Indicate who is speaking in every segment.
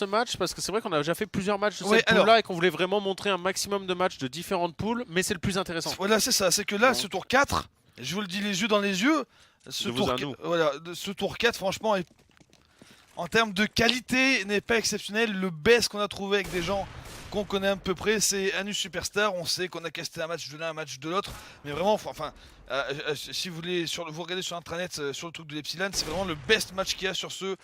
Speaker 1: ce match parce que c'est vrai qu'on a déjà fait plusieurs matchs de
Speaker 2: Ouais,
Speaker 1: cette poule-là et qu'on voulait vraiment montrer un maximum de matchs de différentes poules, mais c'est le plus intéressant.
Speaker 2: Voilà, c'est ça. C'est que là,
Speaker 1: Bon.
Speaker 2: ce tour 4, je vous le dis les yeux dans les yeux, ce
Speaker 1: De vous
Speaker 2: tour,
Speaker 1: à nous.
Speaker 2: voilà, ce tour 4, franchement, en termes de qualité, n'est pas exceptionnel. Le best qu'on a trouvé avec des gens qu'on connaît à peu près, c'est Anus Superstar. On sait qu'on a casté un match de l'un, un match de l'autre. Mais vraiment, enfin, si vous voulez, vous regardez sur intranet, sur le truc de l'Epsilon, c'est vraiment le best match qu'il y a sur ce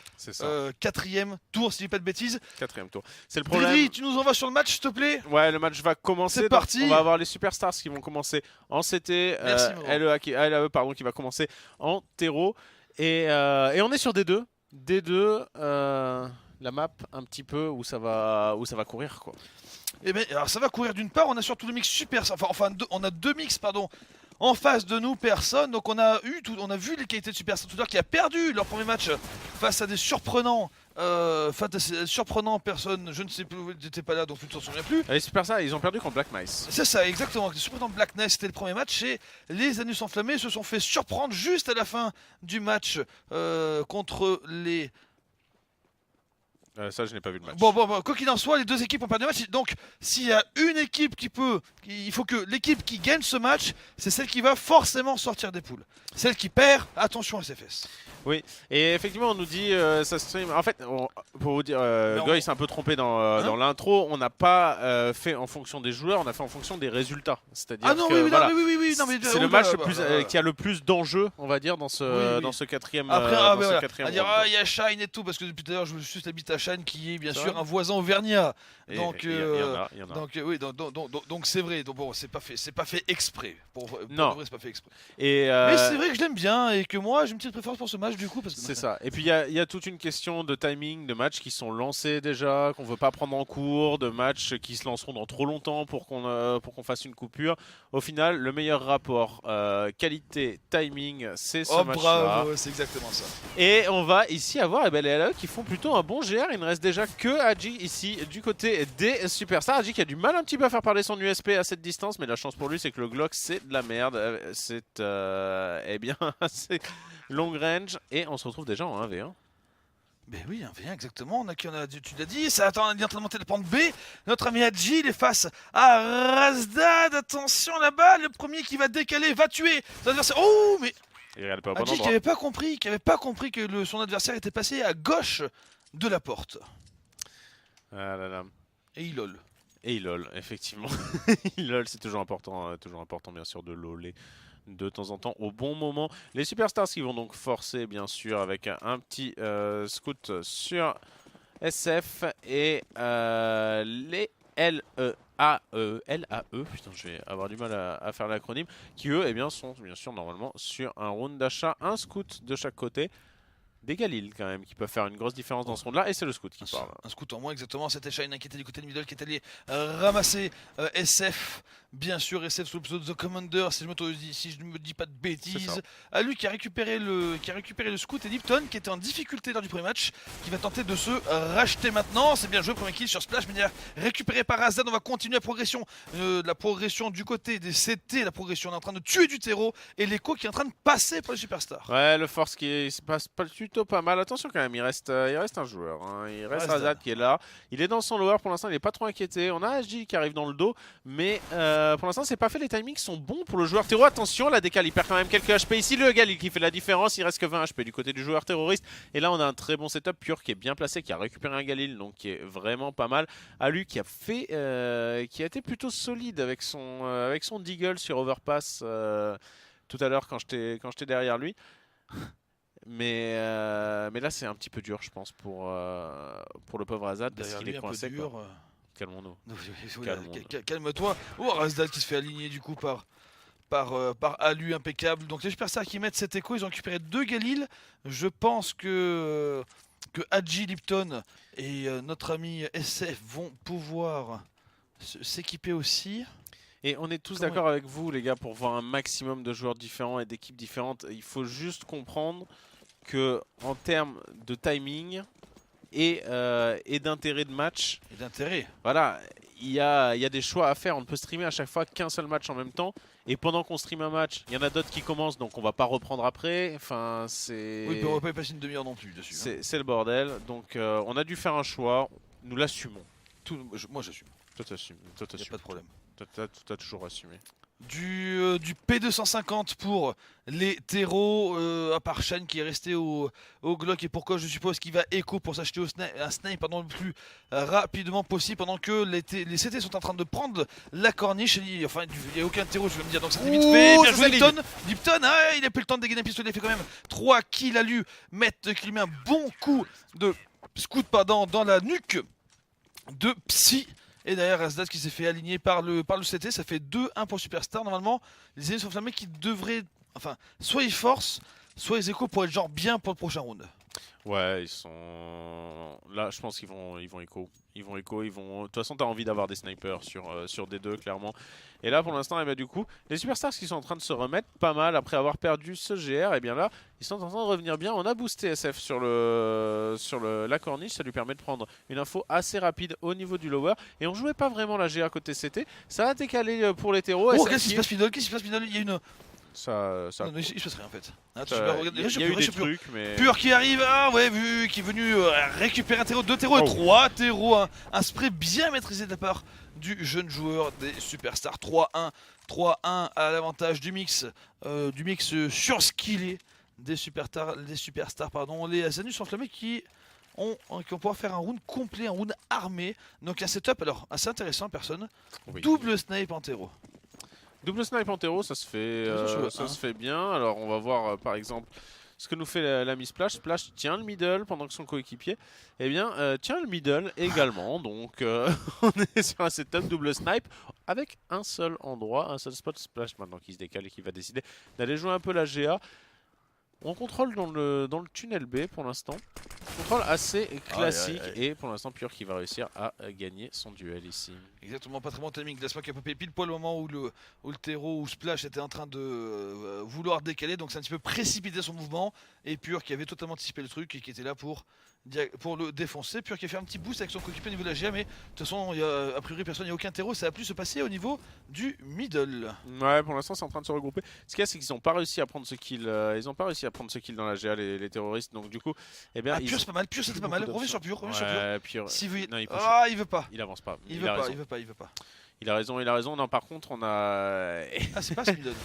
Speaker 2: quatrième tour, si je dis pas de bêtises.
Speaker 1: Quatrième tour. C'est le problème.
Speaker 2: Dri, tu nous envoies sur le match, s'il te plaît?
Speaker 1: Ouais, le match va commencer.
Speaker 2: C'est parti.
Speaker 1: On va avoir les Superstars qui vont commencer en CT, LEA, LAE pardon, qui va commencer en terreau. Et on est sur D2. D2, la map un petit peu où ça va courir quoi.
Speaker 2: Eh bien, alors ça va courir d'une part, on a surtout le mix super, on a deux mix pardon. En face de nous, personne. Donc on a vu les qualités de Superstar tout à l'heure qui a perdu leur premier match face à des surprenants. Personnes, je ne sais plus, ils n'étaient pas là donc tu ne t'en souviens plus.
Speaker 1: Les Superstars, ils ont perdu contre Black Mice.
Speaker 2: C'est ça, exactement. Les surprenants Black Knight, c'était le premier match et les Anus Enflammés se sont fait surprendre juste à la fin du match contre les.
Speaker 1: Ça, je n'ai pas vu le match.
Speaker 2: Bon, quoi qu'il en soit, les deux équipes ont perdu le match. Donc, s'il y a une équipe il faut que l'équipe qui gagne ce match, c'est celle qui va forcément sortir des poules. Celle qui perd, attention à SFS.
Speaker 1: Oui, et effectivement, on nous dit ça stream. En fait, pour vous dire, Goy s'est un peu trompé dans l'intro. On n'a pas fait en fonction des joueurs, on a fait en fonction des résultats. C'est-à-dire c'est le match qui a le plus d'enjeux, on va dire, dans ce quatrième.
Speaker 2: Après,
Speaker 1: quatrième
Speaker 2: à dire il y a Shine et tout, parce que depuis tout à l'heure, je me suis habité à Shine, qui est bien sûr un voisin auvergnat. Donc,
Speaker 1: il y en a.
Speaker 2: Donc c'est vrai. Donc bon, c'est pas fait exprès.
Speaker 1: Non,
Speaker 2: vrai, c'est pas fait exprès.
Speaker 1: Mais
Speaker 2: c'est vrai que je l'aime bien et que moi, j'ai une petite préférence pour ce match du coup.
Speaker 1: C'est ça. Et puis il y a toute une question de timing, de matchs qui sont lancés déjà, qu'on veut pas prendre en cours, de matchs qui se lanceront dans trop longtemps pour qu'on fasse une coupure. Au final, le meilleur rapport qualité timing, c'est ce match-là.
Speaker 2: Bravo, c'est exactement ça.
Speaker 1: Et on va ici avoir les LAE qui font plutôt un bon GR. Il ne reste déjà que Hadji ici du côté des Superstars. Hadji qui a du mal un petit peu à faire parler son USP à cette distance, mais la chance pour lui, c'est que le Glock, c'est de la merde. C'est c'est long range et on se retrouve déjà en 1v1.
Speaker 2: Ben oui, 1v1 exactement, tu l'as dit, ça attend, il est en train de monter le pente B, notre ami Hadji, il est face à Razdad, attention là-bas, le premier qui va décaler, va tuer son adversaire, oh mais Hadji qui avait pas compris que son adversaire était passé à gauche de la porte.
Speaker 1: Ah là là.
Speaker 2: Et il lol.
Speaker 1: Et il lol, effectivement. Il lol, c'est toujours important bien sûr de loller de temps en temps au bon moment. Les Superstars qui vont donc forcer bien sûr avec un petit scout sur SF et les LAE, putain je vais avoir du mal à faire l'acronyme, qui eux sont bien sûr normalement sur un round d'achat, un scout de chaque côté. Des Galil quand même qui peuvent faire une grosse différence dans ce round là et c'est le scout qui parle.
Speaker 2: Un scout en moins exactement, c'était Shine qui était du côté de middle qui est allé ramasser SF, bien sûr SF sous le pseudo de The Commander si je ne me dis pas de bêtises. À lui qui a récupéré le scout et Lipton qui était en difficulté lors du premier match, qui va tenter de se racheter maintenant. C'est bien joué, premier kill sur Splash, mais récupéré par Azad. On va continuer la progression du côté des CT, la progression on est en train de tuer du terreau et l'écho qui est en train de passer pour les Superstars.
Speaker 1: Ouais, le force qui se passe plutôt pas mal. Attention quand même, il reste un joueur. Hein. Il reste Azad qui est là. Il est dans son lower pour l'instant, il n'est pas trop inquiété. On a Hadji qui arrive dans le dos, mais pour l'instant, c'est pas fait. Les timings sont bons pour le joueur terreau. Attention, la décale, il perd quand même quelques HP ici. Le Galil qui fait la différence, il reste que 20 HP du côté du joueur terroriste. Et là, on a un très bon setup. Pure qui est bien placé, qui a récupéré un Galil, donc qui est vraiment pas mal. Alu qui a été plutôt solide avec son Deagle sur Overpass tout à l'heure quand j'étais derrière lui. Mais là c'est un petit peu dur je pense pour le pauvre Azad parce qu'il est coincé. Calmons-nous.
Speaker 2: Calme-toi. Oh Razdal qui se fait aligner du coup par Alu impeccable. Donc les Superstars qui mettent cet écho, ils ont récupéré 2 Galil. Je pense que Hadji, Lipton et notre ami SF vont pouvoir s'équiper aussi.
Speaker 1: Et on est tous d'accord avec vous les gars pour voir un maximum de joueurs différents et d'équipes différentes. Il faut juste comprendre que en termes de timing et d'intérêt de match, voilà, il y a des choix à faire. On ne peut streamer à chaque fois qu'un seul match en même temps. Et pendant qu'on stream un match, il y en a d'autres qui commencent, donc on va pas reprendre après. Enfin, c'est.
Speaker 2: Oui, mais on va pas y passer une demi-heure non plus dessus.
Speaker 1: C'est le bordel. Donc on a dû faire un choix. Nous l'assumons.
Speaker 2: Moi j'assume,
Speaker 1: Toi t'assumes. Toi
Speaker 2: y a
Speaker 1: t'assumes.
Speaker 2: pas de problème.
Speaker 1: T'as toujours assumé.
Speaker 2: Du P250 pour les terreaux, à part Shine qui est resté au Glock et pourquoi je suppose qu'il va écho pour s'acheter un snipe le plus rapidement possible pendant que les CT sont en train de prendre la corniche. Enfin, il n'y a aucun terreau, je vais me dire, donc c'était vite fait. Bien joué Lipton. Lipton, ah, il a plus le temps de dégainer un pistolet, il fait quand même 3 kills à lui, qui lui met un bon coup de scout dans la nuque de Psy. Et derrière Razdat qui s'est fait aligner par le CT, ça fait 2-1 pour Superstar. Normalement, les ennemis sont flammés qui devraient. Enfin, soit ils forcent, soit ils écho pour être genre bien pour le prochain round.
Speaker 1: Ouais, ils sont. Là, je pense qu'ils vont écho. Ils vont. De toute façon, t'as envie d'avoir des snipers sur D2, clairement. Et là, pour l'instant, du coup, les Superstars qui sont en train de se remettre pas mal après avoir perdu ce GR, et bien là, ils sont en train de revenir bien. On a boosté SF sur la corniche, ça lui permet de prendre une info assez rapide au niveau du lower. Et on jouait pas vraiment la GA côté CT. Ça a décalé pour les terreaux.
Speaker 2: Oh, qu'est-ce qui se passe, Midol? Il y a une.
Speaker 1: Ça...
Speaker 2: Non, il se passe rien en fait.
Speaker 1: Il y a eu des trucs, mais.
Speaker 2: Pur qui arrive, ah ouais, qui est venu récupérer un terreau, 2 terreaux et 3 terreaux. Un spray bien maîtrisé de la part du jeune joueur des Superstars. 3-1 à l'avantage du mix surskillé des Superstars. Pardon. Les Anus enflammés qui vont pouvoir faire un round complet, un round armé. Donc un setup alors assez intéressant, personne.
Speaker 1: Oui.
Speaker 2: Double snipe en terreau.
Speaker 1: Double snipe en terreau, ça se fait bien. Alors on va voir par exemple ce que nous fait l'ami Splash. Splash tient le middle pendant que son coéquipier tient le middle également. Donc on est sur un setup double snipe avec un seul endroit, un seul spot. Splash maintenant qui se décale et qui va décider d'aller jouer un peu la GA. On contrôle dans le tunnel B pour l'instant. Contrôle assez classique et pour l'instant Pure qui va réussir à gagner son duel ici.
Speaker 2: Exactement, pas très bon timing. Glasma qui a popé pile poil au moment où le terreau ou Splash était en train de vouloir décaler, donc c'est un petit peu précipité son mouvement. Et Pure qui avait totalement anticipé le truc et qui était là pour le défoncer. Pure qui a fait un petit boost avec son coéquipier au niveau de la GA, mais de toute façon, a priori personne, il n'y a aucun terreau, ça a pu se passer au niveau du middle.
Speaker 1: Ouais, pour l'instant c'est en train de se regrouper. Ce qu'il y a, c'est qu'ils n'ont pas réussi à prendre ce kill. Ils n'ont pas réussi à prendre ce kill dans la GA, les terroristes. Donc du coup, eh bien,
Speaker 2: Pure c'est pas mal, Pure c'était pas mal. Reviens sur Pure,
Speaker 1: Pure.
Speaker 2: Si vous...
Speaker 1: Non,
Speaker 2: il veut pas.
Speaker 1: Il avance pas.
Speaker 2: Il veut pas.
Speaker 1: Il a raison. Non, par contre, on a.
Speaker 2: Ah, c'est pas ce qu'il donne.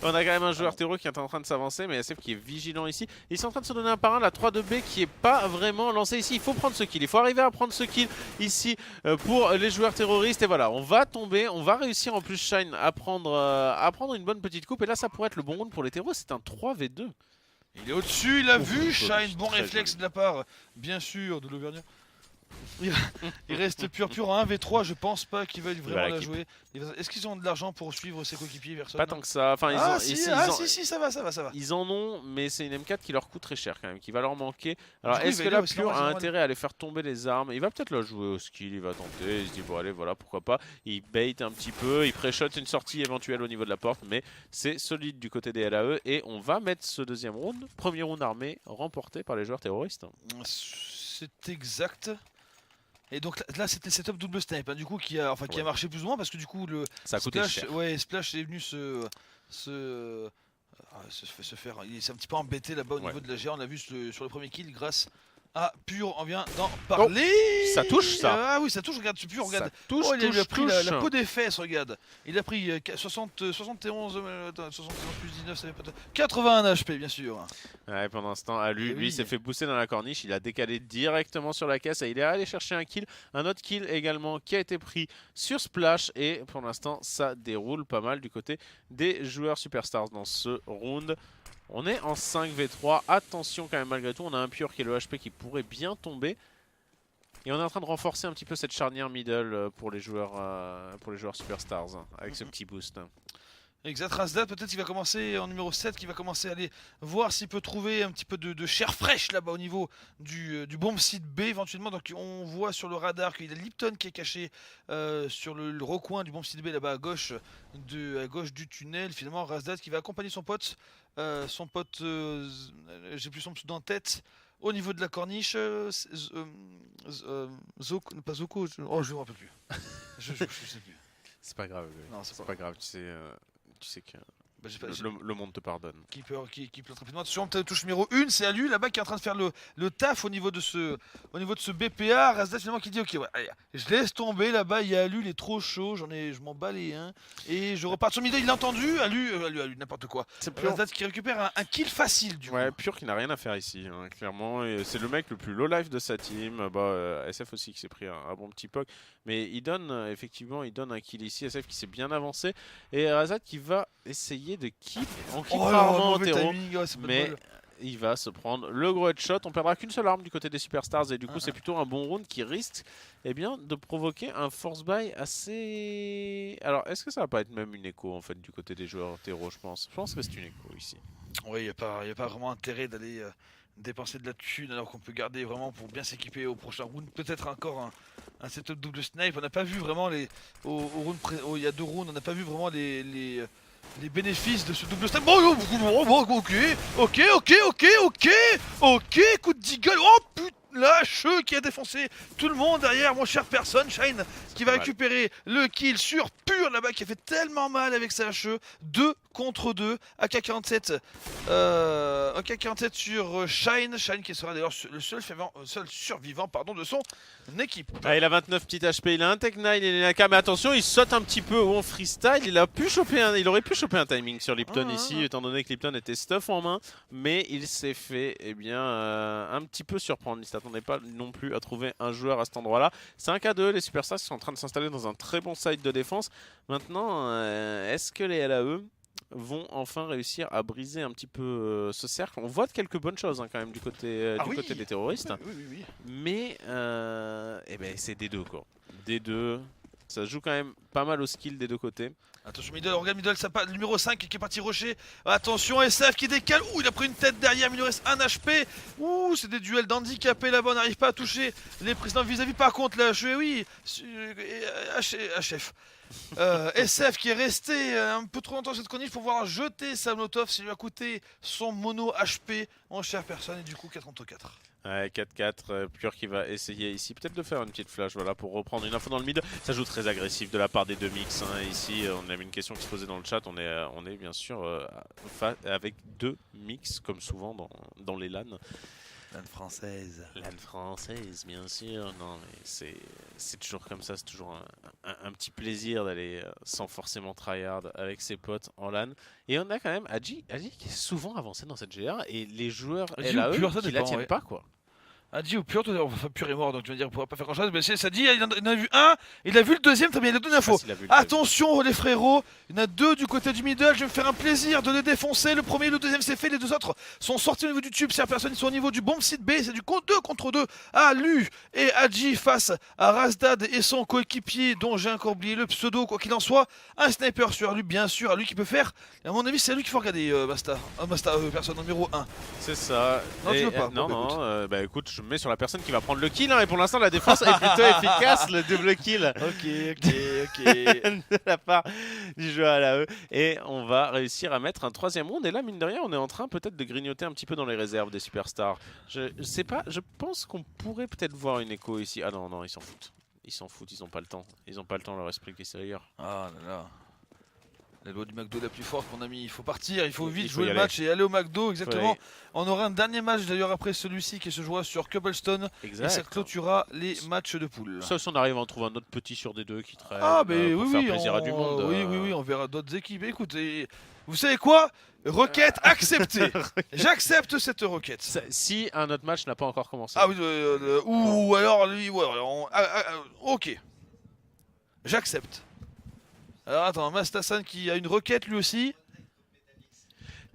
Speaker 1: On a quand même un joueur terreau qui est en train de s'avancer, mais SF qui est vigilant ici. Ils sont en train de se donner un par un, la 3-2B qui est pas vraiment lancée ici. Il faut prendre ce kill, il faut arriver à prendre ce kill ici pour les joueurs terroristes. Et voilà, on va tomber, on va réussir en plus Shine à prendre une bonne petite coupe. Et là, ça pourrait être le bon round pour les terreaux. C'est un 3v2.
Speaker 2: Il est au-dessus, il a vu Shine, bon réflexe de la part, bien sûr, de l'Auvergnat. Il reste pur en 1v3, je pense pas qu'ils veulent vraiment la jouer. Est-ce qu'ils ont de l'argent pour suivre ses coéquipiers personne?
Speaker 1: Pas tant que ça. Enfin,
Speaker 2: si, ça va.
Speaker 1: Ils en ont, mais c'est une M4 qui leur coûte très cher quand même, qui va leur manquer. Alors est-ce que là Pure a intérêt à aller faire tomber les armes? Il va peut-être la jouer au skill, il va tenter, il se dit bon allez voilà pourquoi pas. Il bait un petit peu, il pré-shot une sortie éventuelle au niveau de la porte, mais c'est solide du côté des LAE et on va mettre ce deuxième round, premier round armé, remporté par les joueurs terroristes.
Speaker 2: C'est exact. Et donc là c'était le setup double snipe du coup qui a marché plus ou moins parce que du coup
Speaker 1: ça a coûté cher.
Speaker 2: Splash est venu se faire, il s'est un petit peu embêté là-bas au niveau de la GA, on l'a vu sur le premier kill grâce à Pure, on vient d'en parler.
Speaker 1: Oh, ça touche ça.
Speaker 2: Ah oui ça touche, regarde Pure, regarde.
Speaker 1: Touche,
Speaker 2: il a pris la peau des fesses, regarde. Il a pris 71 plus 19, ça fait pas 81 HP bien sûr.
Speaker 1: Ouais, pendant ce temps, lui s'est fait booster dans la corniche, il a décalé directement sur la caisse et il est allé chercher un kill. Un autre kill également qui a été pris sur Splash et pour l'instant ça déroule pas mal du côté des joueurs Superstars dans ce round. On est en 5v3, attention quand même malgré tout, on a un Pure qui est le HP qui pourrait bien tomber. Et on est en train de renforcer un petit peu cette charnière middle pour les joueurs Superstars hein, avec ce petit boost.
Speaker 2: Exact, Razdat peut-être qu'il va commencer en numéro 7, qui va commencer à aller voir s'il peut trouver un petit peu de chair fraîche là-bas au niveau du bomb site B éventuellement. Donc on voit sur le radar qu'il y a Lipton qui est caché sur le recoin du bomb site B là-bas à gauche du tunnel. Finalement Razdat qui va accompagner son pote, j'ai plus son pseudo en tête, au niveau de la corniche. Zoko, pas Zoko, je me rappelle plus. Je sais plus.
Speaker 1: C'est pas grave, c'est pas grave, tu sais que...
Speaker 2: Bah,
Speaker 1: le monde te pardonne.
Speaker 2: Qui plante rapidement. Attention, touche numéro 1, c'est Alu là-bas qui est en train de faire le taf au niveau de ce BPA. Razdat finalement qui dit ok, ouais, allez, je laisse tomber là-bas. Il y a Alu, il est trop chaud, je m'en bats les et je repars sur le milieu. Il l'a entendu, Alu, n'importe quoi. Razdat qui récupère un kill facile du coup.
Speaker 1: Ouais, Pure qui n'a rien à faire ici, hein, clairement. C'est le mec le plus low life de sa team. SF aussi qui s'est pris un bon petit poke. Mais il donne effectivement un kill ici. SF qui s'est bien avancé. Et Razdat qui va essayer de keep. On keep rarement en terreau. Mais il va se prendre le gros headshot. On perdra qu'une seule arme du côté des Superstars. Et du coup, c'est plutôt un bon round qui risque de provoquer un force buy assez. Alors, est-ce que ça va pas être même une écho en fait du côté des joueurs terreau, je pense. Je pense que c'est une écho ici.
Speaker 2: Oui, il n'y a pas vraiment intérêt d'aller dépenser de la thune alors qu'on peut garder vraiment pour bien s'équiper au prochain round. Peut-être encore un setup double snipe. On n'a pas vu vraiment il y a 2 rounds, on n'a pas vu vraiment les bénéfices de ce double snipe. Bon, ok, coup de deagle. Oh putain, lâche qui a défoncé tout le monde derrière, mon cher personne. Shine qui va récupérer le kill sur Pure là-bas qui a fait tellement mal avec sa HE. 2 contre 2, AK-47 sur Shine qui sera d'ailleurs le seul survivant de son équipe.
Speaker 1: Ah, il a 29 petites HP, il a un Tech 9, il est AK, mais attention, il saute un petit peu en freestyle, il aurait pu choper un timing sur Lipton ici, étant donné que Lipton était stuff en main, mais il s'est fait un petit peu surprendre, il ne s'attendait pas non plus à trouver un joueur à cet endroit-là. 5-2, les Superstars sont en train de s'installer dans un très bon site de défense. Maintenant, est-ce que les LAE vont enfin réussir à briser un petit peu ce cercle? On voit de quelques bonnes choses quand même du côté des terroristes.
Speaker 2: Oui.
Speaker 1: Mais c'est D2 quoi. D2, ça joue quand même pas mal au skill des deux côtés.
Speaker 2: Attention middle, regarde middle, ça passe, numéro 5 qui est parti rusher. Attention SF qui décale, il a pris une tête derrière, mais il nous reste 1 HP. C'est des duels d'handicapés là-bas, on n'arrive pas à toucher les présidents vis-à-vis. Par contre là, HF. SF qui est resté un peu trop longtemps cette conif pour pouvoir jeter sa molotov, ça lui a coûté son mono HP en chère personne et du coup 4 contre 4.
Speaker 1: Ouais, 4-4, Pure qui va essayer ici peut-être de faire une petite flash pour reprendre une info dans le mid. Ça joue très agressif de la part des deux mix. Ici, on avait une question qui se posait dans le chat. On est bien sûr avec 2 mix comme souvent dans les LAN.
Speaker 2: LAN française.
Speaker 1: LAN française, bien sûr. Non, mais c'est toujours comme ça. C'est toujours un petit plaisir d'aller sans forcément tryhard avec ses potes en LAN. Et on a quand même Adji qui est souvent avancé dans cette GR et les joueurs LAE qui la tiennent pas quoi.
Speaker 2: Adji ou Pure, Pure est mort donc tu vas dire qu'il ne pourra pas faire grand chose. Mais ça dit, il en a vu un, il a vu le deuxième, très bien, il a donné l'info. Attention les frérots, il y en a 2 du côté du middle, je vais me faire un plaisir de les défoncer. Le premier et le deuxième c'est fait, les 2 autres sont sortis au niveau du tube. Certaines personnes ils sont au niveau du bomb site B, c'est du 2 contre 2. Alu et Adji face à Razdat et son coéquipier dont j'ai encore oublié le pseudo, quoi qu'il en soit. Un sniper sur Alu, bien sûr, Alu qui peut faire. Et à mon avis, c'est à lui qu'il faut regarder, Basta. Personne numéro 1.
Speaker 1: C'est ça.
Speaker 2: Non, tu veux pas.
Speaker 1: Non, écoute, je me mets sur la personne qui va prendre le kill et pour l'instant la défense est plutôt efficace, le double kill.
Speaker 2: Ok.
Speaker 1: De la part du jeu à l'AE. Et on va réussir à mettre un 3ème round. Et là, mine de rien, on est en train peut-être de grignoter un petit peu dans les réserves des Superstars. Je sais pas, je pense qu'on pourrait peut-être voir une écho ici. Ah non, ils s'en foutent. Ils ont pas le temps. Ils ont pas le temps, leur esprit qui est ailleurs.
Speaker 2: Ah là. La loi du McDo la plus forte, mon ami. Il faut partir, il faut vite jouer le match et aller au McDo, exactement. On aura un dernier match d'ailleurs après celui-ci qui se jouera sur Cobblestone.
Speaker 1: Exact.
Speaker 2: Et ça clôturera les matchs de poule.
Speaker 1: Sauf si on arrive à en trouver un autre petit sur des 2 qui traîne.
Speaker 2: Pour
Speaker 1: faire plaisir à du monde.
Speaker 2: Oui, on verra d'autres équipes. Écoutez, vous savez quoi? Requête acceptée. J'accepte cette requête.
Speaker 1: Si un autre match n'a pas encore commencé.
Speaker 2: Ou alors lui, ok. J'accepte. Alors attends, Mastassan qui a une requête lui aussi.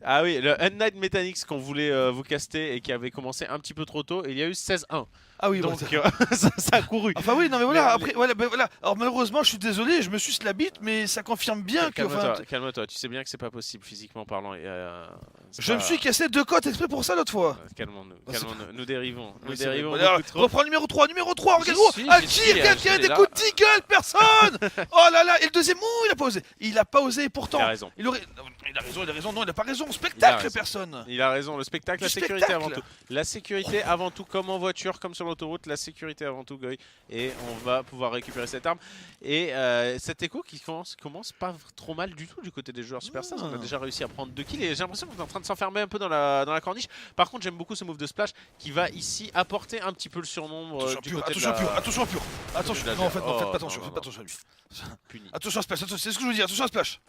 Speaker 1: Ah oui, le Unnight Mechanics qu'on voulait vous caster et qui avait commencé un petit peu trop tôt, il y a eu 16-1.
Speaker 2: Ah oui,
Speaker 1: donc ça a couru.
Speaker 2: Enfin oui, non mais voilà, après voilà. Alors malheureusement, je suis désolé, je me suce la bite, mais ça confirme bien que
Speaker 1: calme-toi, tu sais bien que c'est pas possible physiquement parlant.
Speaker 2: Je me suis cassé 2 côtes exprès pour ça l'autre fois.
Speaker 1: Calmons-nous, nous dérivons.
Speaker 2: Reprends le numéro 3, regarde-moi. Alkir qui a des coups de deagle, personne. Oh là là, et le deuxième, il a pas osé. Il a pas osé et pourtant.
Speaker 1: Il a raison.
Speaker 2: Il aurait il a raison, non, il a pas raison. Spectacle, personne.
Speaker 1: Il a raison, le spectacle, la sécurité avant tout. La sécurité avant tout, comme en voiture, comme sur l'autoroute, la sécurité avant tout, Goy. Et on va pouvoir récupérer cette arme. Et cet écho qui commence pas trop mal du tout du côté des joueurs Superstars. On a déjà réussi à prendre 2 kills et j'ai l'impression qu'on est en train de s'enfermer un peu dans la corniche. Par contre, j'aime beaucoup ce move de splash qui va ici apporter un petit peu le surnombre du côté de la...
Speaker 2: Attention pur. Attention, non, faites pas attention, faites pas attention à lui. Puni. Attention à splash, c'est ce que je veux dire, attention à splash.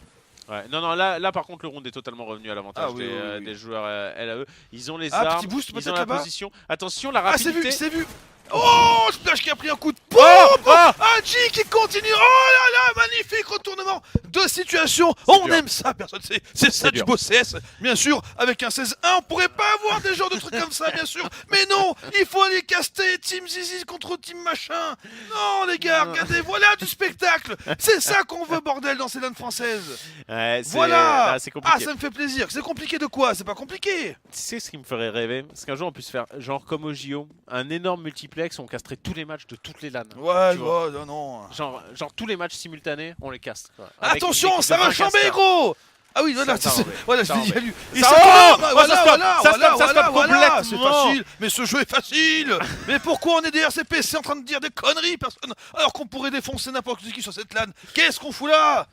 Speaker 1: Ouais, non, là par contre le round est totalement revenu à l'avantage des joueurs LAE. Ils ont les armes,
Speaker 2: petit boost,
Speaker 1: ils ont la position. Attention, la rapidité.
Speaker 2: Ah, c'est vu. Oh, Splash qui a pris un coup de pompe. Hadji qui continue. Oh là là, magnifique retournement de situation. On aime ça, personne. C'est ça du beau CS. Bien sûr, avec un 16-1, on pourrait pas avoir des genres de trucs comme ça, bien sûr. Mais non, il faut aller caster Team Zizi contre Team Machin. Non, les gars, regardez, voilà du spectacle. C'est ça qu'on veut, bordel, dans ces LAN françaises.
Speaker 1: Ouais,
Speaker 2: voilà.
Speaker 1: C'est compliqué.
Speaker 2: Ah, ça me fait plaisir. C'est compliqué de quoi? C'est pas compliqué.
Speaker 1: Tu sais ce qui me ferait rêver? C'est qu'un jour on puisse faire, genre comme au JO, un énorme multiplex, on casterait tous les matchs de toutes les LAN.
Speaker 2: Ouais, non.
Speaker 1: Genre tous les matchs simultanés, on les caste. Quoi.
Speaker 2: Attention, ça va chamber, gros! Ah oui, voilà, voilà, je l'ai dit à lui. Voilà, c'est facile. Mais ce jeu est facile. Mais pourquoi on est des RCPC en train de dire des conneries, personne, alors qu'on pourrait défoncer n'importe qui sur cette LAN? Qu'est-ce qu'on fout là?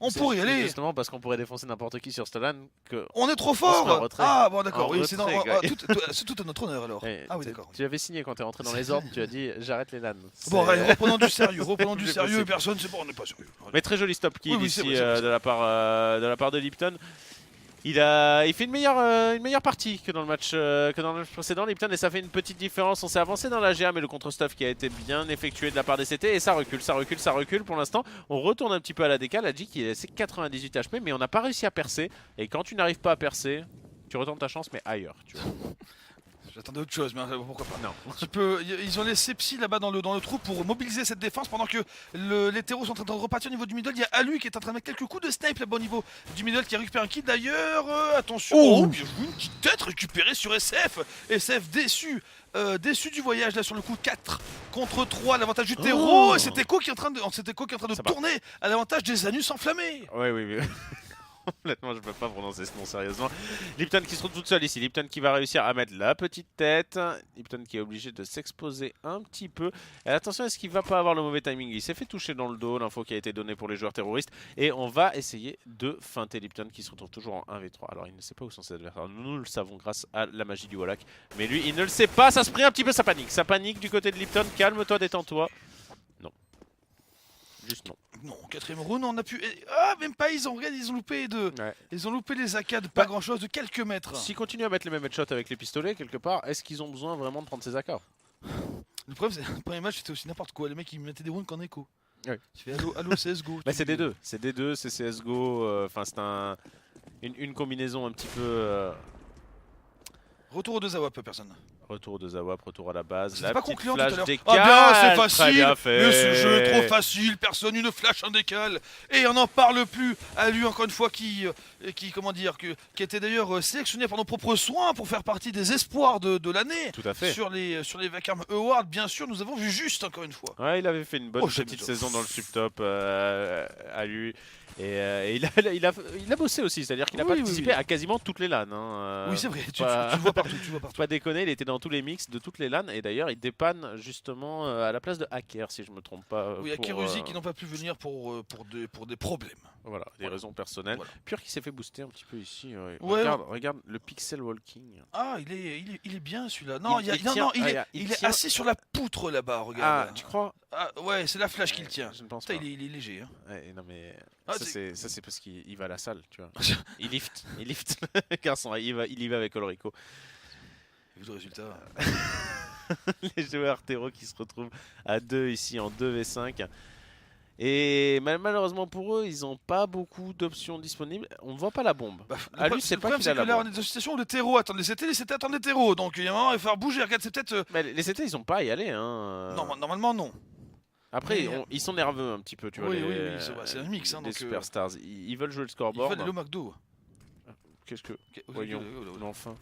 Speaker 2: On pourrait y aller.
Speaker 1: Justement parce qu'on pourrait défoncer n'importe qui sur cette LAN que...
Speaker 2: On est trop fort. Ah bon d'accord, oui, c'est tout à notre honneur alors. Ah oui d'accord.
Speaker 1: Tu avais signé quand t'es rentré dans les ordres, tu as dit j'arrête les LAN.
Speaker 2: Bon allez, reprenons du sérieux, personne, c'est bon, on n'est pas sérieux.
Speaker 1: Mais très joli stop kill ici de la part de Lipton. Il fait une meilleure partie que dans le match précédent, Lipton, et ça fait une petite différence. On s'est avancé dans la GA, mais le contre-stuff qui a été bien effectué de la part des CT, et ça recule pour l'instant. On retourne un petit peu à la décale. Hadji qui est 98 HP, mais on n'a pas réussi à percer. Et quand tu n'arrives pas à percer, tu retournes ta chance, mais ailleurs. Tu vois.
Speaker 2: J'attendais autre chose, mais pourquoi pas. Non. Ils ont laissé Psy là-bas dans le trou pour mobiliser cette défense pendant que les terreaux sont en train de repartir au niveau du middle. Il y a Alu qui est en train de mettre quelques coups de snipe là-bas au niveau du middle qui a récupéré un kill d'ailleurs. Attention, bien joué, une petite tête récupérée sur SF. SF déçu. Déçu du voyage là sur le coup 4 contre 3 à l'avantage du terreau. Et c'est Echo qui est en train de tourner à l'avantage des anus enflammés.
Speaker 1: Oui. Honnêtement, je peux pas prononcer ce nom sérieusement. Lipton qui se retrouve toute seule ici. Lipton qui va réussir à mettre la petite tête. Lipton qui est obligé de s'exposer un petit peu. Et attention, est-ce qu'il va pas avoir le mauvais timing? Il s'est fait toucher dans le dos, l'info qui a été donnée pour les joueurs terroristes. Et on va essayer de feinter Lipton qui se retrouve toujours en 1v3. Alors il ne sait pas où sont ses adversaires. Nous le savons grâce à la magie du Wallach. Mais lui, il ne le sait pas. Ça se prie un petit peu, ça panique. Ça panique du côté de Lipton. Calme-toi, détends-toi. Non. Juste non.
Speaker 2: Non, quatrième round, on a pu... Ah, même pas, ils ont loupé Ils ont loupé les AK de pas grand-chose, de quelques mètres.
Speaker 1: S'ils continuent à mettre les mêmes headshots avec les pistolets, quelque part, est-ce qu'ils ont besoin vraiment de prendre ces AK?
Speaker 2: Le problème, c'est le premier match, c'était aussi n'importe quoi. Les mecs, ils mettaient des rounds qu'en écho.
Speaker 1: Oui.
Speaker 2: Tu fais allo CSGO.
Speaker 1: Bah, c'est des deux. C'est des deux, c'est CSGO. Enfin, c'est une combinaison un petit peu...
Speaker 2: Retour aux deux AWP, personne.
Speaker 1: Retour de Zawap, retour à la base.
Speaker 2: C'est pas concluant tout à l'heure.
Speaker 1: Ah
Speaker 2: bien, c'est facile. Mais ce jeu est trop facile. Personne, une flash, un décal. Et on n'en parle plus. À lui, encore une fois, qui était d'ailleurs sélectionné par nos propres soins pour faire partie des espoirs de l'année.
Speaker 1: Tout à fait.
Speaker 2: Sur les Vacarme Awards, bien sûr, nous avons vu juste encore une fois.
Speaker 1: Ouais, il avait fait une bonne petite saison dans le subtop à lui. Et il a bossé aussi, c'est-à-dire qu'il a participé à quasiment toutes les LAN.
Speaker 2: Oui, c'est vrai, tu le vois partout.
Speaker 1: Pas déconner, il était dans tous les mix de toutes les LAN. Et d'ailleurs, il dépanne justement à la place de Hacker, si je me trompe pas.
Speaker 2: Oui, Hacker Uzi qui n'ont pas pu venir pour des problèmes.
Speaker 1: Voilà, des raisons personnelles. Voilà. Pure qui s'est fait booster un petit peu ici. Regarde le pixel walking.
Speaker 2: Ah, il est bien celui-là. Non, il est assis sur la poutre là-bas, regarde.
Speaker 1: Ah, tu crois?
Speaker 2: Ah, ouais, c'est la flash qu'il tient.
Speaker 1: Je ne pense pas.
Speaker 2: Il est léger. Hein.
Speaker 1: Ouais, non mais ça c'est parce qu'il va à la salle, tu vois. il lift. Garçon, il y va avec Olrico.
Speaker 2: Et vous le résultat.
Speaker 1: Les joueurs terreau qui se retrouvent à 2 ici en 2v5. Et malheureusement pour eux, ils n'ont pas beaucoup d'options disponibles. On ne voit pas la bombe.
Speaker 2: À lui, c'est pas qu'il a la bombe. Là, on est dans une situation où le terreau attend les CT attendent les terreaux. Donc il y a un moment, il va falloir bouger. Regarde, c'est peut-être.
Speaker 1: Mais les CT, ils n'ont pas à y aller. Hein.
Speaker 2: Non, normalement, non.
Speaker 1: Après, ils sont nerveux un petit peu, tu vois.
Speaker 2: Oui, c'est un mix. Hein,
Speaker 1: les Superstars, ils veulent jouer le scoreboard.
Speaker 2: Ils veulent aller au McDo.
Speaker 1: Qu'est-ce que... Voyons, enfin.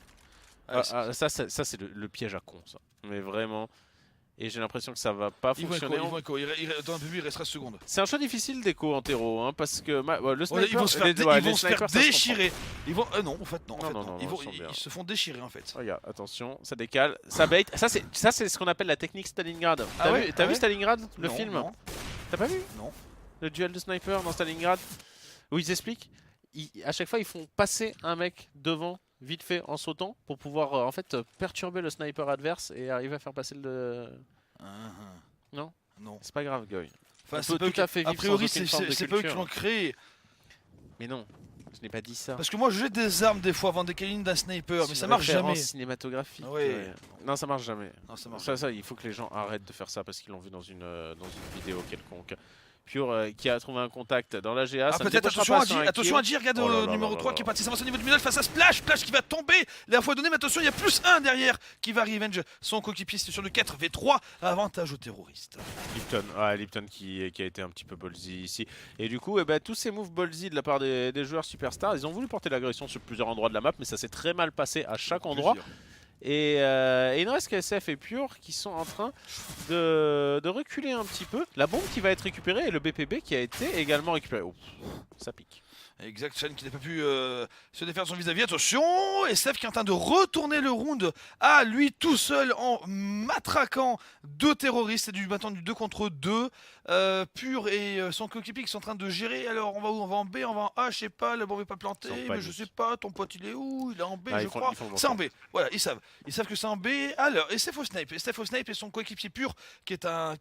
Speaker 1: Ça c'est le piège à con, ça. Mais vraiment... Et j'ai l'impression que ça va pas
Speaker 2: Ils vont
Speaker 1: fonctionner.
Speaker 2: écho. Dans un peu plus, il reste 13 secondes.
Speaker 1: C'est un choix difficile d'écho en terreau, hein, parce que le sniper,
Speaker 2: Ils vont se faire déchirer. Ils vont non, en fait non. Ils se font déchirer en fait.
Speaker 1: Regarde, attention, ça décale, ça bait. Ça c'est ce qu'on appelle la technique Stalingrad. T'as vu Stalingrad, le film? T'as pas vu?
Speaker 2: Non.
Speaker 1: Le duel de sniper dans Stalingrad, où ils expliquent, à chaque fois ils font passer un mec devant vite fait en sautant pour pouvoir en fait perturber le sniper adverse et arriver à faire passer le... Non. C'est pas grave, Goy.
Speaker 2: Enfin, c'est tout à fait vivre. A priori, c'est pas eux qui l'ont créé.
Speaker 1: Mais non, je n'ai pas dit ça.
Speaker 2: Parce que moi, je jette des armes des fois avant des câlines d'un sniper, mais ça marche jamais.
Speaker 1: Cinématographique.
Speaker 2: Ouais.
Speaker 1: Non, ça marche jamais.
Speaker 2: Non, ça marche.
Speaker 1: Ça, il faut que les gens arrêtent de faire ça parce qu'ils l'ont vu dans une vidéo quelconque. Pure qui a trouvé un contact dans la GA.
Speaker 2: Peut-être attention à G, regarde le numéro 3 qui est parti s'avancer au niveau du middle face à Splash qui va tomber. La fois donnée, mais attention, il y a +1 derrière qui va revenge son coéquipier sur le 4v3. Avantage aux terroristes.
Speaker 1: Lipton qui a été un petit peu ballsy ici. Et du coup, tous ces moves ballsy de la part des joueurs superstars, ils ont voulu porter l'agression sur plusieurs endroits de la map, mais ça s'est très mal passé à chaque endroit. Et il ne reste que SF et Pure qui sont en train de reculer un petit peu. La bombe qui va être récupérée et le BPB qui a été également récupéré. Oh, ça pique.
Speaker 2: Exact, Shen qui n'a pas pu se défaire de son vis-à-vis. Attention, SF qui est en train de retourner le round à lui tout seul en matraquant 2 terroristes. C'est du maintenant du 2 contre 2. Pure et son coéquipier qui sont en train de gérer. Alors on va où? On va en B, on va en A, je sais pas, la bombe est pas plantée, mais je sais pas, ton pote il est où? Il est en B, je crois. C'est en B. Voilà, ils savent que c'est en B. Alors, SF au snipe et son coéquipier Pure qui est un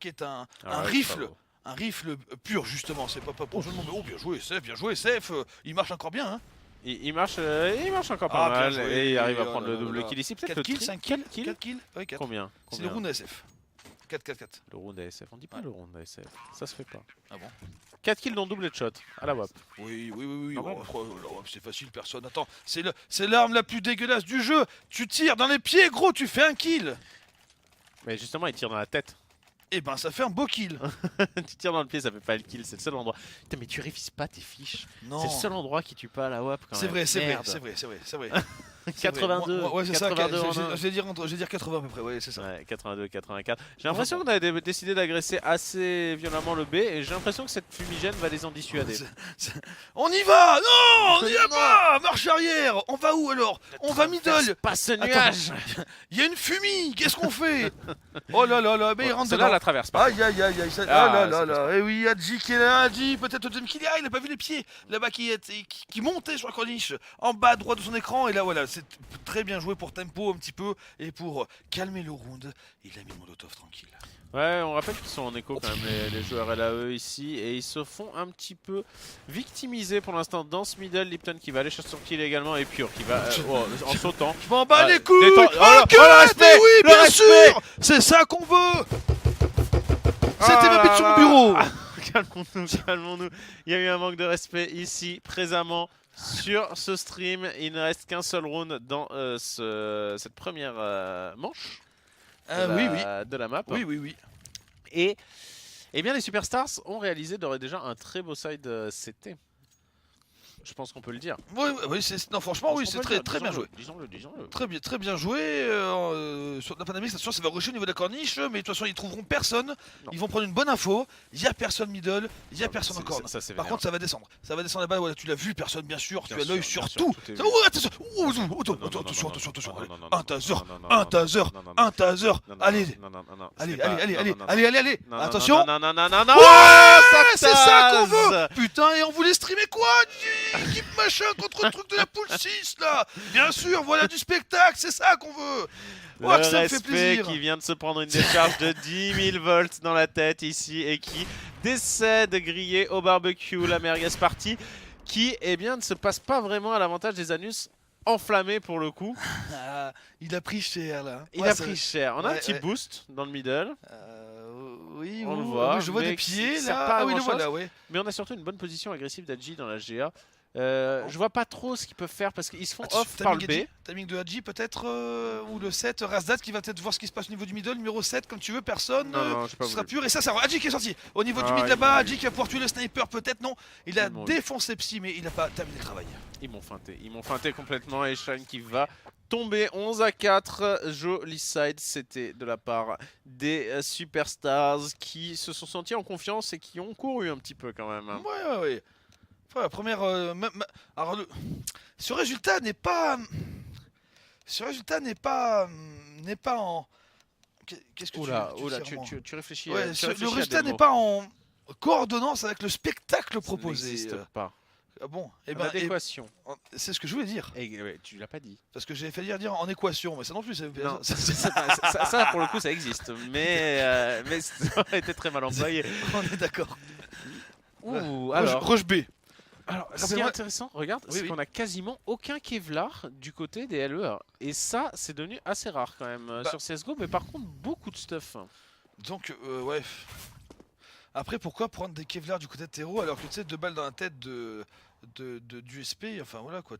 Speaker 2: rifle. Un rifle pur justement, c'est pas pour jouer le monde. Oh bien joué SF, il marche encore bien hein.
Speaker 1: Il marche encore pas mal et il arrive à prendre le double kill ici.
Speaker 2: 4 kills, 5 kills, 4 kills.
Speaker 1: Ouais, 4. Combien?
Speaker 2: C'est le round ASF. 4-4-4.
Speaker 1: Le round ASF, on dit pas le round ASF, ça se fait pas.
Speaker 2: Ah bon?
Speaker 1: 4 kills dont double shot à la WAP.
Speaker 2: Oui. La WAP c'est facile, personne. Attends, c'est l'arme la plus dégueulasse du jeu. Tu tires dans les pieds gros, tu fais un kill.
Speaker 1: Mais justement il tire dans la tête.
Speaker 2: Eh ben ça fait un beau kill.
Speaker 1: Tu tires dans le pied, ça fait pas le kill, c'est le seul endroit. Putain mais tu révises pas tes fiches. C'est le seul endroit qui tue pas à la WAP quand même.
Speaker 2: C'est vrai.
Speaker 1: 82.
Speaker 2: Ouais, c'est ça.
Speaker 1: 82
Speaker 2: je vais dire 80 à peu près, ouais, c'est ça.
Speaker 1: Ouais, 82, 84. J'ai l'impression qu'on a décidé d'agresser assez violemment le B et j'ai l'impression que cette fumigène va les en dissuader.
Speaker 2: On y va! Non! On y va pas! Marche arrière! On va où alors? On va middle!
Speaker 1: Pas ce nuage!
Speaker 2: Il y a une fumée! Qu'est-ce qu'on fait? Oh là là, mais il rentre dedans.
Speaker 1: Là, la traverse pas.
Speaker 2: Aïe. Ah là là. Et oui, Adji qui est là, Adji, peut-être le deuxième kill. Ah, il a pas vu les pieds là-bas qui montait sur la corniche en bas à droite de son écran. Et là, voilà, c'est très bien joué pour tempo un petit peu et pour calmer le round. Il a mis le molotov tranquille.
Speaker 1: Ouais, on rappelle qu'ils sont en écho quand même les joueurs LAE ici et ils se font un petit peu victimiser pour l'instant dans ce middle. Lipton qui va aller chercher son kill également et Pure qui va en sautant.
Speaker 2: Je m'en bats les couilles.
Speaker 1: Mais
Speaker 2: oui, bien sûr. C'est ça qu'on veut. C'était ma bite sur mon bureau.
Speaker 1: Calmons-nous. Il y a eu un manque de respect ici présentement sur ce stream. Il ne reste qu'un seul round dans cette première manche. De la map.
Speaker 2: Oui.
Speaker 1: Et bien les Superstars ont réalisé déjà un très beau side CT. Je pense qu'on peut le dire.
Speaker 2: Franchement, oui, c'est très bien joué.
Speaker 1: Disons-le.
Speaker 2: Très bien joué. Sur la pandémie, ça va rusher au niveau de la corniche, mais de toute façon, ils trouveront personne. Non. Ils vont prendre une bonne info. Il n'y a personne middle, il n'y a personne en corne. Par contre, ça va descendre. Ça va descendre là-bas. Voilà, tu l'as vu, personne, bien sûr. Tu as l'œil sur tout. Attention. Un taser. Allez. Attention. C'est ça qu'on veut. Putain, et on voulait streamer quoi? Équipe machin contre le truc de la poule 6 là. Bien sûr, voilà du spectacle, c'est ça qu'on veut.
Speaker 1: Le ça me fait plaisir. Qui vient de se prendre une décharge de 10 000 volts dans la tête ici et qui décède grillé au barbecue, la merguez party, qui ne se passe pas vraiment à l'avantage des anus enflammés pour le coup.
Speaker 2: Il a pris cher là.
Speaker 1: Il a pris cher. On a un petit boost dans le middle.
Speaker 2: Oui,
Speaker 1: on le voit.
Speaker 2: Je vois des pieds là.
Speaker 1: Ah oui, le voilà, ouais. Mais on a surtout une bonne position agressive d'Adji dans la GA. Je vois pas trop ce qu'ils peuvent faire parce qu'ils se font off par le B.
Speaker 2: Timing de Hadji peut-être, ou le 7, Razdat qui va peut-être voir ce qui se passe au niveau du middle, numéro 7 comme tu veux, personne,
Speaker 1: non,
Speaker 2: ce sera pur, et ça Hadji qui est sorti, au niveau du mid là-bas, Hadji qui va pouvoir tuer le sniper peut-être, non, il a défoncé Psy mais il n'a pas terminé le travail.
Speaker 1: Ils m'ont feinté complètement et Shine qui va tomber 11-4, joli side, c'était de la part des Superstars qui se sont sentis en confiance et qui ont couru un petit peu quand même.
Speaker 2: Ouais. Enfin, la première, alors ce résultat n'est pas en. Qu'est-ce que
Speaker 1: tu réfléchis.
Speaker 2: Ouais, le résultat n'est pas en coordonnance avec le spectacle proposé.
Speaker 1: Ça n'existe pas.
Speaker 2: Ah bon,
Speaker 1: adéquation.
Speaker 2: C'est ce que je voulais dire.
Speaker 1: Et tu l'as pas dit.
Speaker 2: Parce que j'avais failli dire en équation, mais ça non plus.
Speaker 1: Ça pour le coup ça existe, mais ça aurait été très mal employé.
Speaker 2: On est d'accord.
Speaker 1: Alors.
Speaker 2: Roche B.
Speaker 1: Alors, ce qui est intéressant, regarde, c'est qu'on a quasiment aucun Kevlar du côté des LEA. Et ça, c'est devenu assez rare quand même sur CSGO, mais par contre, beaucoup de stuff.
Speaker 2: Donc, ouais. Après, pourquoi prendre des Kevlar du côté de Terreau alors que tu sais, 2 balles dans la tête du SP, enfin voilà quoi,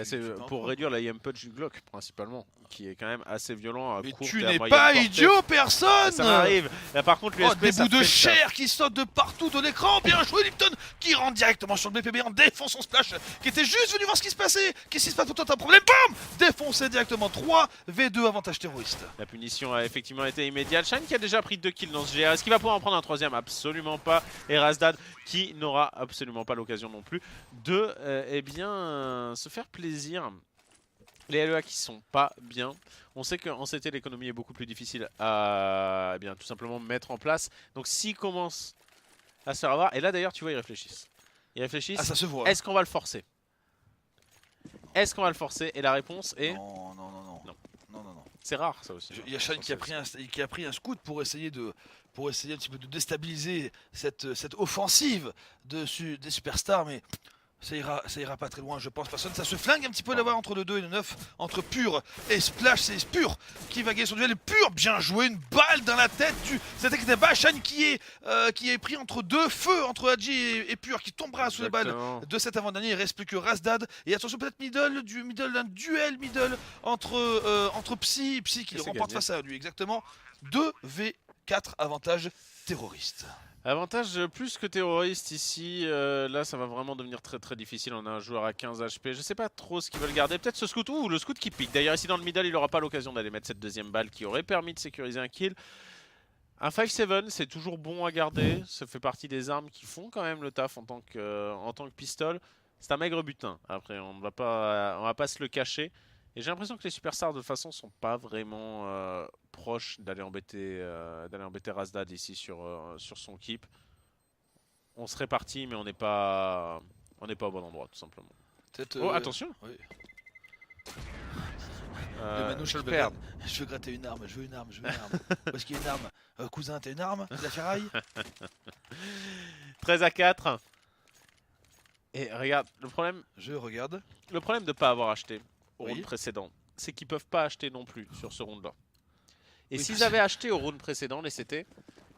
Speaker 1: c'est pour réduire la IM punch du Glock principalement, qui est quand même assez violent à
Speaker 2: mais
Speaker 1: courte
Speaker 2: tu
Speaker 1: et à
Speaker 2: n'es
Speaker 1: moyenne
Speaker 2: pas
Speaker 1: portée.
Speaker 2: idiot, personne.
Speaker 1: Ça arrive. Là, par contre, l'USP,
Speaker 2: des bouts de chair qui sautent de partout de l'écran. Bien joué Lipton qui rentre directement sur le BPB en défonçant Splash qui était juste venu voir ce qui se passait. Qu'est-ce qui se passe pour toi, t'as un problème? Bam, défoncé directement. 3v2 avantage terroriste.
Speaker 1: La punition a effectivement été immédiate. Shine qui a déjà pris 2 kills dans ce GR. Est-ce qu'il va pouvoir en prendre un troisième? Absolument pas. Et Razdat qui n'aura absolument pas l'occasion non plus de se faire plaisir. Les LEA qui sont pas bien. On sait qu'en CT l'économie est beaucoup plus difficile à tout simplement mettre en place. Donc s'ils commencent à se faire avoir, et là d'ailleurs tu vois ils réfléchissent.
Speaker 2: Ah, ça se voit.
Speaker 1: Est-ce qu'on va le forcer? Est-ce qu'on va le forcer? Et la réponse est
Speaker 2: non.
Speaker 1: C'est rare ça aussi.
Speaker 2: Il y a Shine qui a pris un scout pour essayer un petit peu de déstabiliser cette offensive des Superstars, mais ça ira pas très loin, je pense. Personne, ça se flingue un petit peu d'avoir entre le 2 et le 9, entre Pur et Splash. C'est Pur qui va gagner son duel. Pur, bien joué, une balle dans la tête cette équipe Shine qui est pris entre deux feux, entre Hadji et Pur, qui tombera sous les balles de cet avant-dernier. Il reste plus que Razdad. Et attention, peut-être un duel middle entre Psy qui remporte face à lui. Exactement. 2v4 avantage terroriste.
Speaker 1: Avantage plus que terroriste ici, là ça va vraiment devenir très très difficile, on a un joueur à 15 HP, je sais pas trop ce qu'ils veulent garder, peut-être ce scout, ou le scout qui pique, d'ailleurs ici dans le middle il n'aura pas l'occasion d'aller mettre cette deuxième balle qui aurait permis de sécuriser un kill. Un 5-7 c'est toujours bon à garder, ça fait partie des armes qui font quand même le taf en tant que pistol, c'est un maigre butin, après on va pas se le cacher. Et j'ai l'impression que les Superstars de toute façon sont pas vraiment proches d'aller embêter Razdad ici sur son keep. On se répartit mais on n'est pas au bon endroit tout simplement. Oh attention.
Speaker 2: Oui. Je veux gratter une arme, je veux une arme. Où est-ce qu'il y a une arme? Cousin, t'as une arme? De la ferraille?
Speaker 1: 13-4. Et regarde, le problème...
Speaker 2: Je regarde.
Speaker 1: Le problème de ne pas avoir acheté au round précédent, c'est qu'ils peuvent pas acheter non plus sur ce round là. Et s'ils avaient acheté au round précédent, les CT,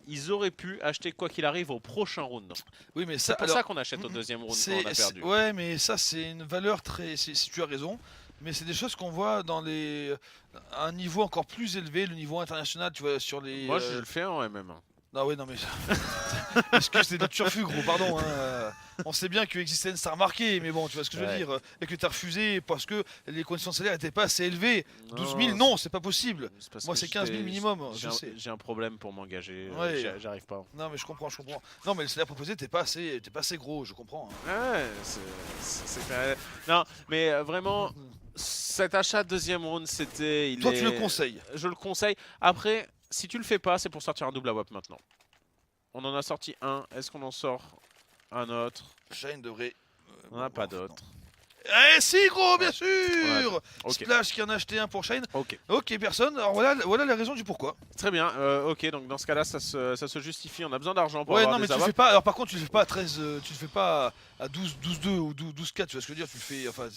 Speaker 1: ils auraient pu acheter quoi qu'il arrive au prochain round.
Speaker 2: Oui, mais
Speaker 1: c'est pour ça qu'on achète au deuxième round quand on a perdu.
Speaker 2: Ouais, mais ça c'est une valeur très... Si tu as raison, mais c'est des choses qu'on voit dans à un niveau encore plus élevé, le niveau international, tu vois, sur les...
Speaker 1: Moi je le fais en MM1.
Speaker 2: Ah ouais, non mais... Excuse, c'est notre turfu gros, pardon. Hein. On sait bien que Existence t'a remarqué, mais bon, tu vois ce que je veux dire. Et que t'as refusé parce que les conditions de salaire n'étaient pas assez élevées. 12 000, non, c'est pas possible. Moi, c'est 15 000 minimum, je sais.
Speaker 1: J'ai un problème pour m'engager, j'arrive pas.
Speaker 2: Non, mais je comprends. Non, mais le salaire proposé, t'es pas assez gros, je comprends.
Speaker 1: Hein. Ouais, c'est... Non, mais vraiment, cet achat de deuxième round, c'était...
Speaker 2: Toi, tu le conseilles?
Speaker 1: Je le conseille. Après... Si tu le fais pas, c'est pour sortir un double à WAP maintenant. On en a sorti un. Est-ce qu'on en sort un autre?
Speaker 2: Shine devrait...
Speaker 1: On n'a pas d'autre.
Speaker 2: Eh si gros, bien sûr.
Speaker 1: Okay.
Speaker 2: Splash qui en a acheté un pour Shine.
Speaker 1: Ok,
Speaker 2: personne. Alors voilà la raison du pourquoi.
Speaker 1: Très bien. Ok, donc dans ce cas-là, ça se justifie. On a besoin d'argent pour avoir
Speaker 2: non, mais
Speaker 1: des
Speaker 2: tu le fais pas. Alors par contre, tu le fais pas à 13. Tu le fais pas à 12-2 ou 12-4. Tu vois ce que je veux dire? Tu le fais. Enfin,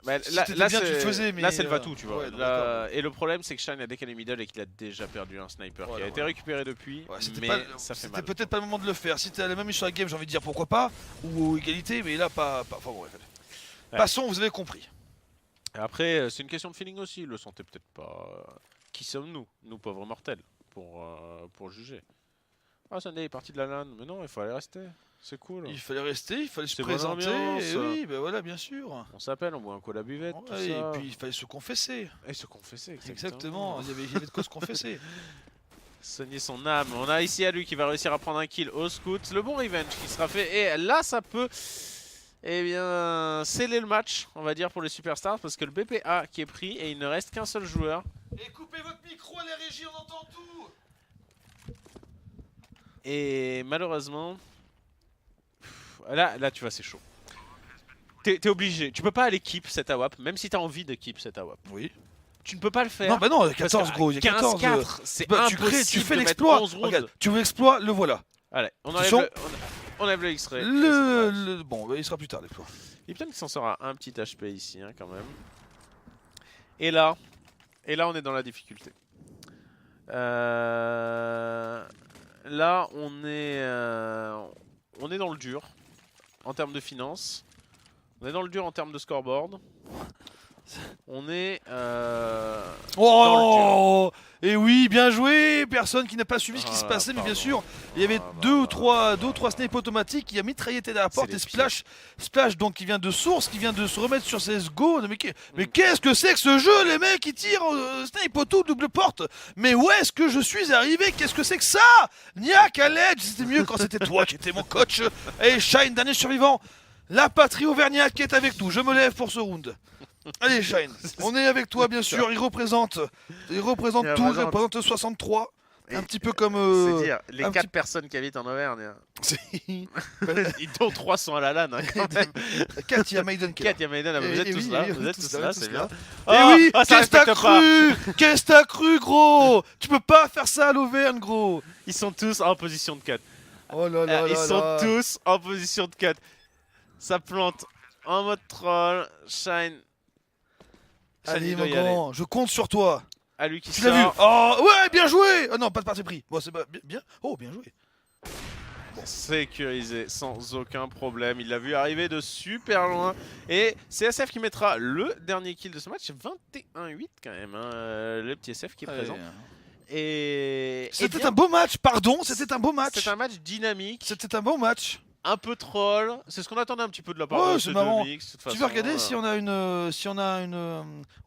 Speaker 1: bah,
Speaker 2: si là tu le faisais, mais
Speaker 1: là c'est le va-tout, tu vois.
Speaker 2: Ouais,
Speaker 1: et le problème, c'est que Shine a décalé middle et qu'il a déjà perdu un sniper qui a été récupéré depuis. Mais ça fait mal.
Speaker 2: C'était peut-être pas le moment de le faire. Si t'as la même mise sur la game, j'ai envie de dire pourquoi pas. Ou égalité, mais là pas. Enfin bon, Passons, vous avez compris.
Speaker 1: Après, c'est une question de feeling aussi. Ils le sentaient peut-être pas. Qui sommes-nous, nous pauvres mortels, pour juger. Ah, Sunday est parti de la LAN. Mais non, il faut aller rester. C'est cool.
Speaker 2: Il fallait rester, il fallait se
Speaker 1: C'est bonne
Speaker 2: présenter.
Speaker 1: ambiance.
Speaker 2: Et oui, ben voilà, bien sûr.
Speaker 1: On s'appelle, on boit un coup à la buvette, tout
Speaker 2: Ouais, et
Speaker 1: ça.
Speaker 2: puis il fallait se confesser.
Speaker 1: Et se confesser,
Speaker 2: Exactement, il y avait de quoi se confesser.
Speaker 1: Soigner son âme. On a ici à lui qui va réussir à prendre un kill au scout. Le bon revenge qui sera fait. Et là, ça peut, eh bien, sceller le match, on va dire, pour les superstars. Parce que le BPA qui est pris et il ne reste qu'un seul joueur.
Speaker 2: Et coupez votre micro à la régie, on entend tout.
Speaker 1: Et malheureusement, là tu vois, c'est chaud. T'es obligé. Tu peux pas aller keep cette AWP, même si t'as envie de keep cette AWP.
Speaker 2: Oui.
Speaker 1: Tu ne peux pas le faire.
Speaker 2: Non, bah non, il y a 14 gros, il y a 14.
Speaker 1: 15-4, c'est
Speaker 2: Bah,
Speaker 1: impossible.
Speaker 2: tu fais
Speaker 1: de
Speaker 2: l'exploit.
Speaker 1: mettre 11 rounds.
Speaker 2: Regarde, tu veux l'exploit, le voilà.
Speaker 1: Allez, on
Speaker 2: Attention.
Speaker 1: enlève le X-ray.
Speaker 2: Bon, bah, il sera plus tard l'exploit.
Speaker 1: Lipton qui s'en sort à un petit HP ici, hein, quand même. Et là, on est dans la difficulté. Là, on est dans le dur en termes de finances. On est dans le dur en termes de scoreboard. On est
Speaker 2: Oh, et oui, bien joué. Personne qui n'a pas suivi ce qui se passait, mais bien sûr, il y avait deux ou trois snipes automatiques qui a mitraillé derrière la porte et Splash donc qui vient de source, qui vient de se remettre sur CSGO. Mais qu'est-ce que c'est que ce jeu, les mecs qui tirent snipe auto double porte. Mais où est-ce que je suis arrivé? Qu'est-ce que c'est que ça? Niak, à l'aide, c'était mieux quand c'était toi qui étais mon coach. Et Shine, dernier survivant. La patrie auvergnate qui est avec nous. Je me lève pour ce round. Allez Shine, on est avec toi bien sûr, il représente tout, il représente 63, un petit peu comme...
Speaker 1: c'est dire, les 4 personnes qui habitent en Auvergne. Dont 3 sont à la LAN, hein, quand même.
Speaker 2: 4, il y a Maiden qui est là.
Speaker 1: 4, il y a Maiden, vous êtes tous là, vous êtes tous là, c'est bien.
Speaker 2: Et oui, qu'est-ce que t'as cru? Qu'est-ce que t'as cru, gros? Tu peux pas faire ça à l'Auvergne, gros.
Speaker 1: Ils sont tous en position de 4.
Speaker 2: Oh là là
Speaker 1: Ils
Speaker 2: là
Speaker 1: sont
Speaker 2: là.
Speaker 1: tous en position de 4. Ça plante en mode troll, Shine.
Speaker 2: Allez mon grand, je compte sur toi.
Speaker 1: À lui qui
Speaker 2: tu l'as vu? Oh ouais, bien joué. Oh non, pas de parti pris. Bon, c'est bien. Oh, bien joué.
Speaker 1: Bon. Sécurisé sans aucun problème. Il l'a vu arriver de super loin. Et c'est SF qui mettra le dernier kill de ce match. 21-8 quand même. Hein. Le petit SF qui est présent. Et
Speaker 2: c'était un beau match, pardon. C'était un beau match.
Speaker 1: C'était un match dynamique.
Speaker 2: C'était un beau match.
Speaker 1: Un peu troll, c'est ce qu'on attendait un petit peu de la part de
Speaker 2: c'est marrant.
Speaker 1: Mix,
Speaker 2: tu veux regarder si on a une,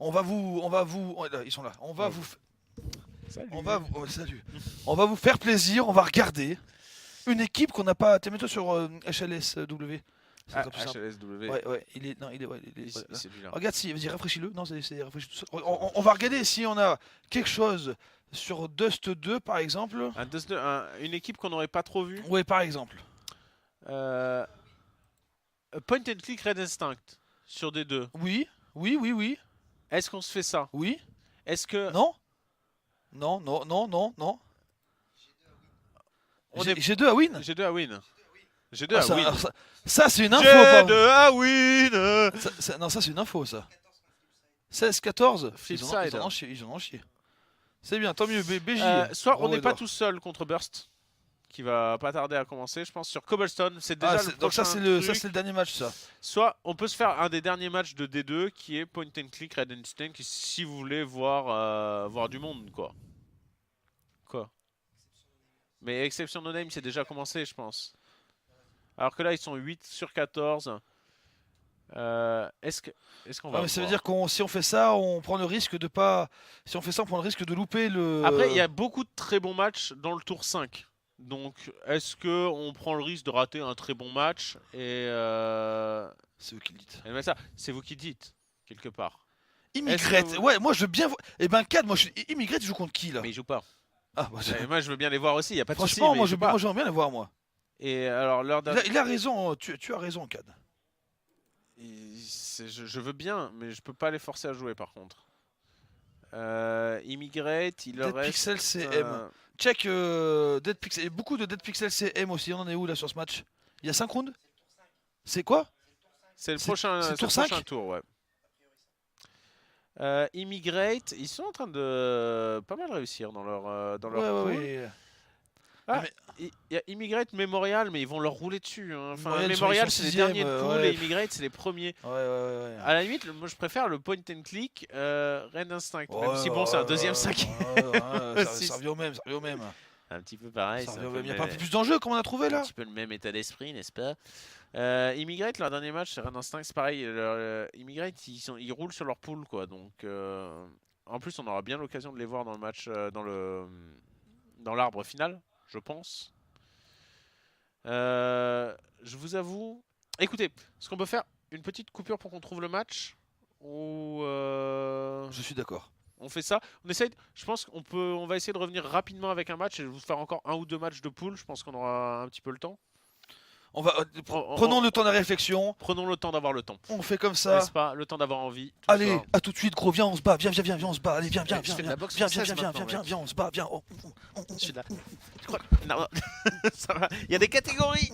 Speaker 2: on va vous, ils sont là. On va vous,
Speaker 1: salut.
Speaker 2: Salut. On va vous faire plaisir. On va regarder une équipe qu'on n'a pas. Mets-toi sur HLSW.
Speaker 1: HLSW.
Speaker 2: Ouais, il est,
Speaker 1: c'est lui là.
Speaker 2: Regarde si, vas-y, rafraîchis-le. Non, c'est rafraîchi tout seul. On va regarder si on a quelque chose sur Dust 2 par exemple.
Speaker 1: Un Dust 2, une équipe qu'on n'aurait pas trop vue.
Speaker 2: Ouais, par exemple.
Speaker 1: Point and click Red Instinct sur D2.
Speaker 2: Oui.
Speaker 1: Est-ce qu'on se fait ça?
Speaker 2: Oui.
Speaker 1: Est-ce que...
Speaker 2: Non. G2 à win.
Speaker 1: G2 à win. G2 à win.
Speaker 2: Ça c'est une info.
Speaker 1: G2 à win.
Speaker 2: Non, ça c'est une info ça. 16-14. Ils en ont chié. C'est bien, tant mieux. BJ.
Speaker 1: Soit on n'est pas tout seul contre Burst, qui va pas tarder à commencer, je pense, sur Cobblestone. C'est déjà le
Speaker 2: donc ça c'est le dernier match ça.
Speaker 1: Soit on peut se faire un des derniers matchs de D2 qui est Point and Click Red Instinct, si vous voulez voir du monde quoi. Mais Exception No Name c'est déjà commencé je pense. Alors que là ils sont 8 sur 14. Est-ce qu'on va
Speaker 2: ça veut dire que si on fait ça, on prend le risque de pas. Si on fait ça, on prend le risque de louper le.
Speaker 1: Après il y a beaucoup de très bons matchs dans le tour 5. Donc, est-ce qu'on prend le risque de rater un très bon match et
Speaker 2: c'est vous qui le dites.
Speaker 1: C'est vous qui dites, quelque part.
Speaker 2: Immigrate, ouais, moi je veux bien. Eh ben, Cad, moi je suis Immigrate, tu joues contre qui là?
Speaker 1: Mais il joue pas.
Speaker 2: Ah,
Speaker 1: moi je veux bien les voir aussi, il y a pas de souci.
Speaker 2: Franchement, moi j'aimerais bien les voir, moi.
Speaker 1: Et alors,
Speaker 2: il a raison, tu as raison, Cad.
Speaker 1: Je veux bien, mais je peux pas les forcer à jouer par contre. Immigrate, il leur reste.
Speaker 2: Pixel CM. Check Dead Pixel. Beaucoup de Dead Pixel CM aussi. On en est où là sur ce match? Il y a 5 rounds? C'est quoi?
Speaker 1: C'est le prochain tour, ouais. Immigrate, ils sont en train de pas mal réussir dans leur pool.
Speaker 2: Ouais.
Speaker 1: Ah, il y a Immigrate Memorial, mais ils vont leur rouler dessus. Hein. Enfin,
Speaker 2: Memorial,
Speaker 1: Memorial,
Speaker 2: ils sont
Speaker 1: c'est les
Speaker 2: sixième,
Speaker 1: derniers de poule
Speaker 2: ouais.
Speaker 1: et Immigrate, c'est les premiers.
Speaker 2: Ouais.
Speaker 1: À la limite, moi je préfère le point and click Red Instinct.
Speaker 2: Ouais,
Speaker 1: même si bon, c'est un deuxième 5.
Speaker 2: Ça revient au même,
Speaker 1: Un petit peu pareil.
Speaker 2: Il n'y a pas un peu plus d'enjeu comme on a trouvé là.
Speaker 1: Un petit peu le même état d'esprit, n'est-ce pas? Immigrate, leur dernier match, c'est Red Instinct, c'est pareil. Immigrate, ils roulent sur leur poule, quoi. Donc, en plus, on aura bien l'occasion de les voir dans le match, dans l'arbre final, je pense. Je vous avoue. Écoutez, ce qu'on peut faire, une petite coupure pour qu'on trouve le match. Ou
Speaker 2: Je suis d'accord.
Speaker 1: on fait ça. On essaye. Je pense on va essayer de revenir rapidement avec un match et vous faire encore 1 ou 2 matchs de poule. Je pense qu'on aura un petit peu le temps.
Speaker 2: Prenons le temps de la réflexion.
Speaker 1: Prenons le temps d'avoir le temps.
Speaker 2: On fait comme ça.
Speaker 1: N'est-ce pas? Le temps d'avoir envie.
Speaker 2: Allez, à tout de suite, gros. Viens, on se bat. Viens, on se bat. Allez, viens,
Speaker 1: Je fais de la boxe
Speaker 2: viens,
Speaker 1: française maintenant,
Speaker 2: on se bat. Viens.
Speaker 1: Je suis là. Je crois... Non, ça va. Il y a des catégories.